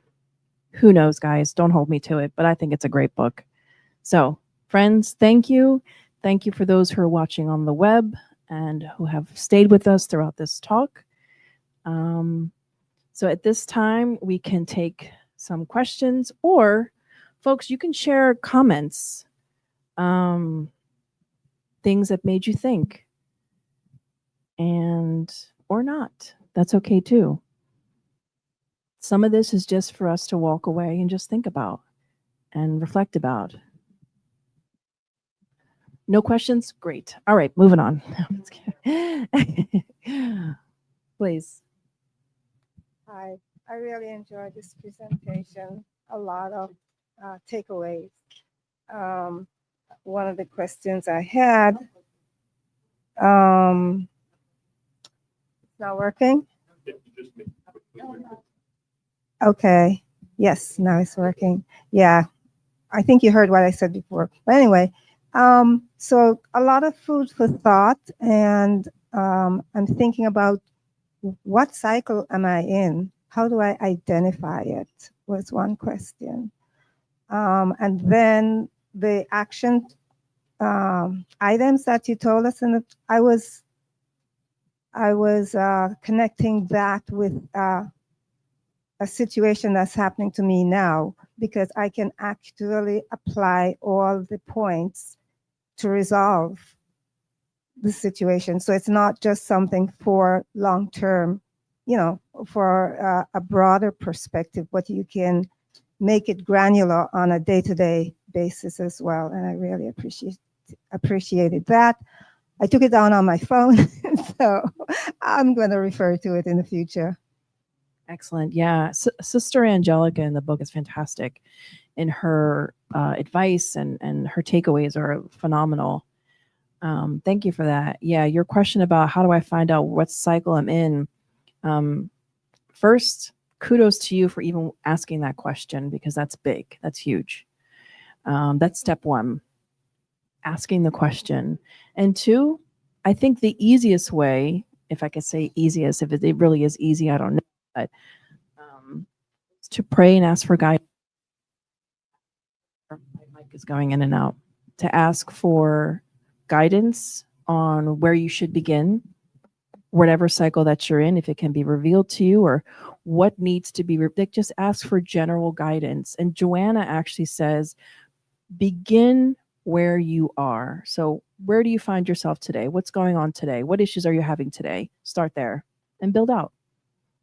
who knows, guys? Don't hold me to it. But I think it's a great book. So friends, thank you. Thank you for those who are watching on the web and who have stayed with us throughout this talk. So at this time, we can take some questions, or folks, you can share comments, things that made you think, and or not. That's okay too. Some of this is just for us to walk away and just think about and reflect about. No questions? Great. All right, moving on. Please. Hi, I really enjoyed this presentation. A lot of takeaways. One of the questions I had, it's not working? Okay, yes, now it's working. Yeah, I think you heard what I said before. But anyway, so a lot of food for thought, and I'm thinking about what cycle am I in? How do I identify it? Was one question. And then the action items that you told us, and I was connecting that with a situation that's happening to me now, because I can actually apply all the points to resolve the situation. So it's not just something for long term, for a broader perspective, but you can make it granular on a day-to-day basis as well. And I really appreciated that. I took it down on my phone, so I'm going to refer to it in the future. Excellent. Yeah. Sister Angelica in the book is fantastic. And her advice and her takeaways are phenomenal. Thank you for that. Yeah, your question about how do I find out what cycle I'm in? First, kudos to you for even asking that question, because that's big. That's huge. That's step one, asking the question. And two, I think the easiest way, if I could say easiest, if it really is easy, I don't know, but to pray and ask for guidance. My mic is going in and out. To ask for guidance on where you should begin, whatever cycle that you're in, if it can be revealed to you, or what needs to be, like just ask for general guidance. And Joanna actually says, begin where you are. So where do you find yourself today? What's going on today? What issues are you having today? Start there and build out.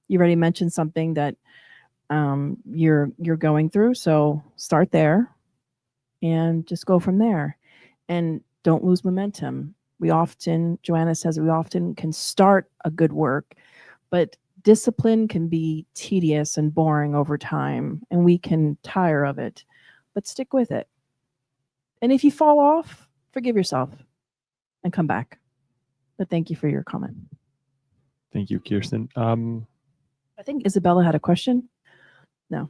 You already mentioned something that you're going through, so start there and just go from there. And don't lose momentum. Joanna says, we often can start a good work, but discipline can be tedious and boring over time, and we can tire of it. But stick with it. And if you fall off, forgive yourself and come back. But thank you for your comment. Thank you, Kirsten. I think Isabella had a question. No.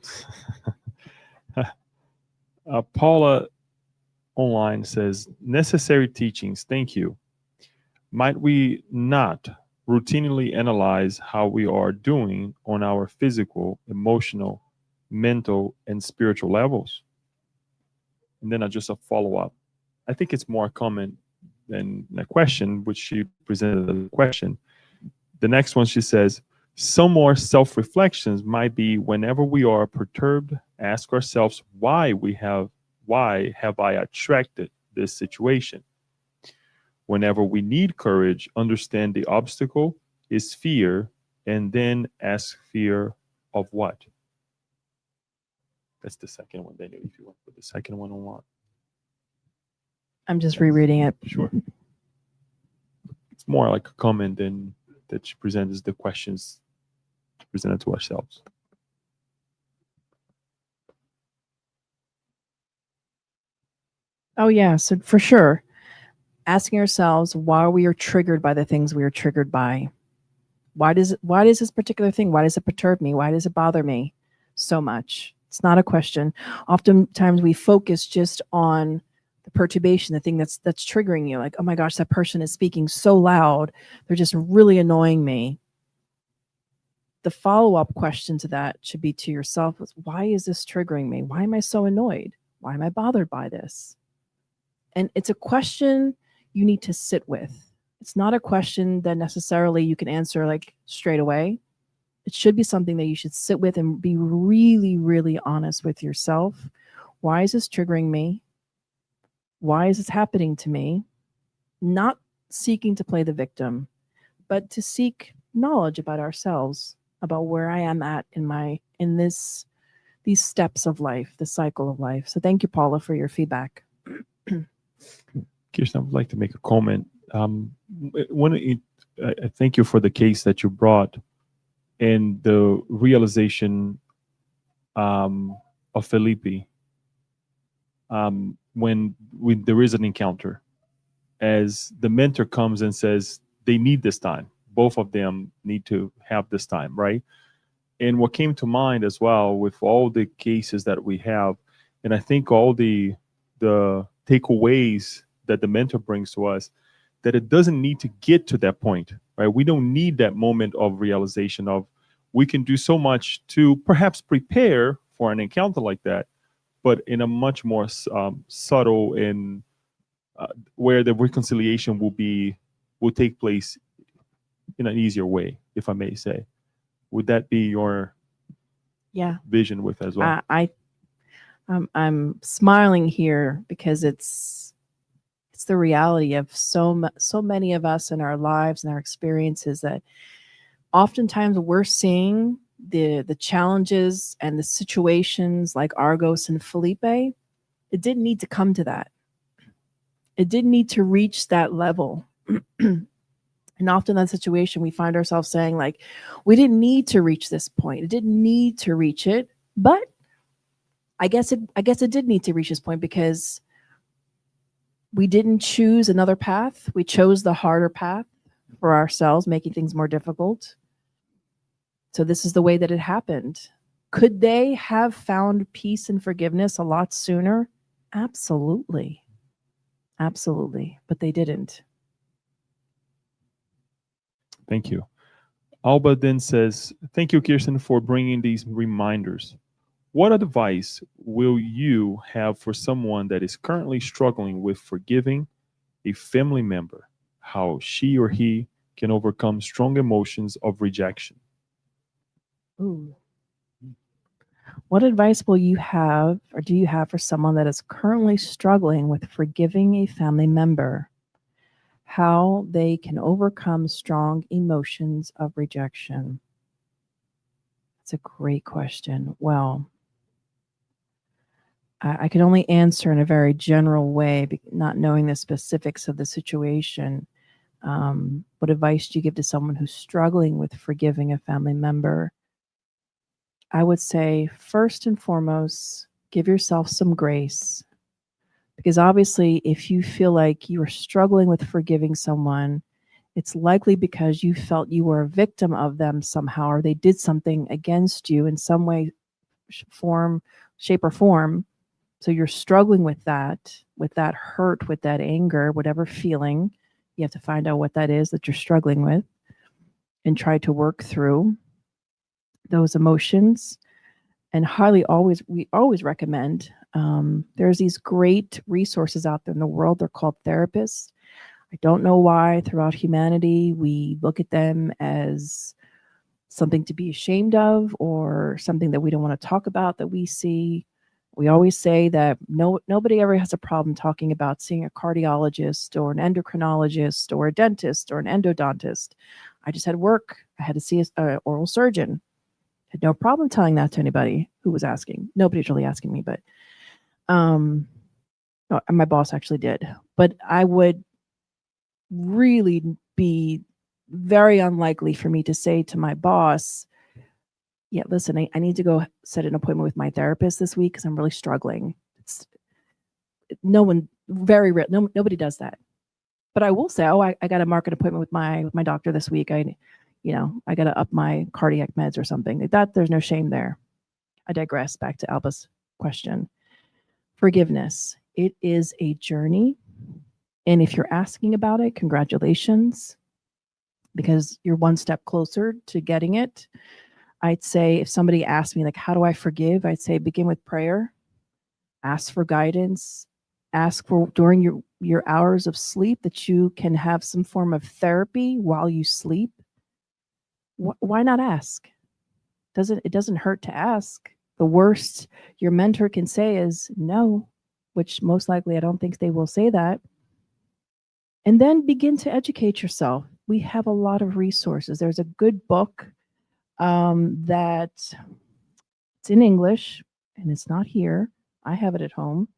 Paula online says, necessary teachings. Thank you. Might we not routinely analyze how we are doing on our physical, emotional, mental, and spiritual levels? And then just a follow-up. I think it's more comment than a question, which she presented as a question. The next one, she says, some more self-reflections might be whenever we are perturbed, ask ourselves why have I attracted this situation? Whenever we need courage, understand the obstacle is fear, and then ask fear of what? That's the second one, Daniel, if you want to put the second one on. I'm just rereading it. Sure. It's more like a comment than that she presents the questions presented to ourselves. Oh yeah, so for sure, asking ourselves why we are triggered by the things we are triggered by. Why does this particular thing, why does it perturb me? Why does it bother me so much? It's not a question. Oftentimes we focus just on the perturbation, the thing that's triggering you. Like, oh my gosh, that person is speaking so loud. They're just really annoying me. The follow-up question to that should be to yourself, why is this triggering me? Why am I so annoyed? Why am I bothered by this? And it's a question you need to sit with. It's not a question that necessarily you can answer like straight away. It should be something that you should sit with and be really, really honest with yourself. Why is this triggering me? Why is this happening to me? Not seeking to play the victim, but to seek knowledge about ourselves, about where I am at in these steps of life, the cycle of life. So thank you, Paula, for your feedback. Kirsten, I would like to make a comment. I thank you for the case that you brought and the realization of Felipe when there is an encounter, as the mentor comes and says they need this time. Both of them need to have this time, right? And what came to mind as well with all the cases that we have, and I think all the takeaways that the mentor brings to us, that it doesn't need to get to that point, right? We don't need that moment of realization of we can do so much to perhaps prepare for an encounter like that, but in a much more subtle and where the reconciliation will take place in an easier way, if I may say. Would that be your vision with as well? I'm smiling here because it's the reality of so many of us in our lives and our experiences, that oftentimes we're seeing the challenges and the situations like Argos and Felipe. It didn't need to come to that. It didn't need to reach that level. And often in that situation, we find ourselves saying, like, we didn't need to reach this point. It didn't need to reach it. But I guess it did need to reach this point because we didn't choose another path. We chose the harder path for ourselves, making things more difficult. So this is the way that it happened. Could they have found peace and forgiveness a lot sooner? Absolutely. Absolutely. But they didn't. Thank you. Alba then says, thank you, Kirsten, for bringing these reminders. What advice will you have for someone that is currently struggling with forgiving a family member, how she or he can overcome strong emotions of rejection? Ooh. What advice will you have or do you have for someone that is currently struggling with forgiving a family member? How they can overcome strong emotions of rejection? That's a great question. Well, I can only answer in a very general way, not knowing the specifics of the situation. What advice do you give to someone who's struggling with forgiving a family member? I would say, first and foremost, give yourself some grace. Because obviously, if you feel like you are struggling with forgiving someone, it's likely because you felt you were a victim of them somehow, or they did something against you in some way, form, shape, or form. So you're struggling with that hurt, with that anger, whatever feeling. You have to find out what that is that you're struggling with and try to work through those emotions. And we always recommend, there's these great resources out there in the world. They're called therapists. I don't know why throughout humanity we look at them as something to be ashamed of or something that we don't want to talk about that we see. We always say that nobody ever has a problem talking about seeing a cardiologist or an endocrinologist or a dentist or an endodontist. I just had work. I had to see an oral surgeon. Had no problem telling that to anybody who was asking. Nobody's really asking me, but my boss actually did. But I would really be very unlikely for me to say to my boss, yeah, listen, I need to go set an appointment with my therapist this week because I'm really struggling. Nobody does that. But I will say, I got to mark an appointment with my doctor this week. I got to up my cardiac meds or something like that. There's no shame there. I digress. Back to Alba's question. Forgiveness. It is a journey. And if you're asking about it, congratulations, because you're one step closer to getting it. I'd say if somebody asked me, like, how do I forgive? I'd say begin with prayer, ask for guidance, ask for during your hours of sleep that you can have some form of therapy while you sleep. Why not ask? It doesn't hurt to ask. The worst your mentor can say is no, which most likely I don't think they will say that. And then begin to educate yourself. We have a lot of resources. There's a good book that it's in English and it's not here. I have it at home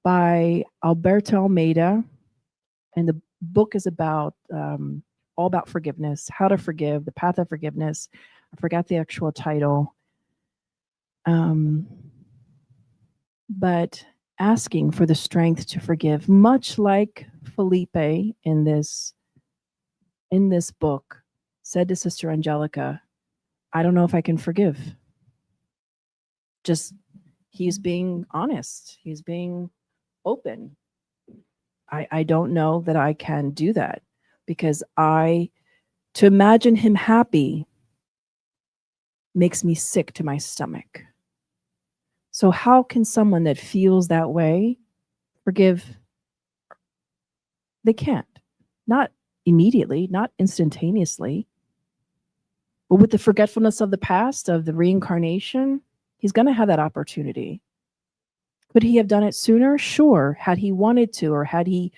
by Alberto Almeida. And the book is about all about forgiveness, how to forgive, the path of forgiveness. I forgot the actual title. But asking for the strength to forgive, much like Felipe in this book said to Sister Angelica, I don't know if I can forgive. Just he's being honest. He's being open. I don't know that I can do that because to imagine him happy makes me sick to my stomach. So how can someone that feels that way forgive? They can't. Not immediately, not instantaneously. But with the forgetfulness of the past, of the reincarnation, he's going to have that opportunity. Could he have done it sooner? Sure, had he wanted to, or had he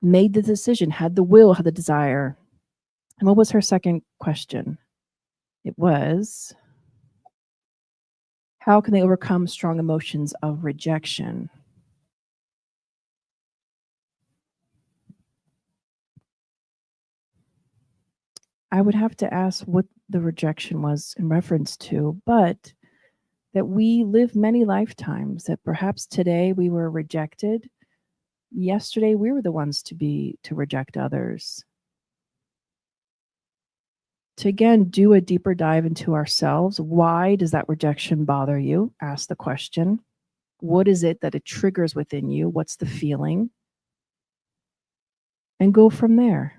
made the decision, had the will, had the desire. And what was her second question? It was, how can they overcome strong emotions of rejection? I would have to ask what the rejection was in reference to, but that we live many lifetimes, that perhaps today we were rejected. Yesterday we were the ones to reject others. To again do a deeper dive into ourselves. Why does that rejection bother you? Ask the question. What is it that it triggers within you? What's the feeling? And go from there.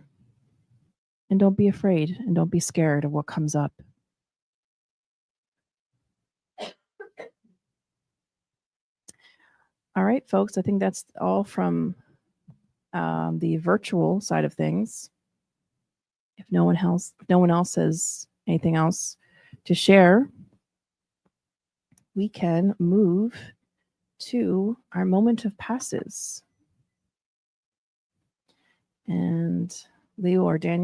And don't be afraid and don't be scared of what comes up. All right, folks, I think that's all from the virtual side of things. If no one else says anything else, to share, we can move to our moment of passes. And Leo or Daniel.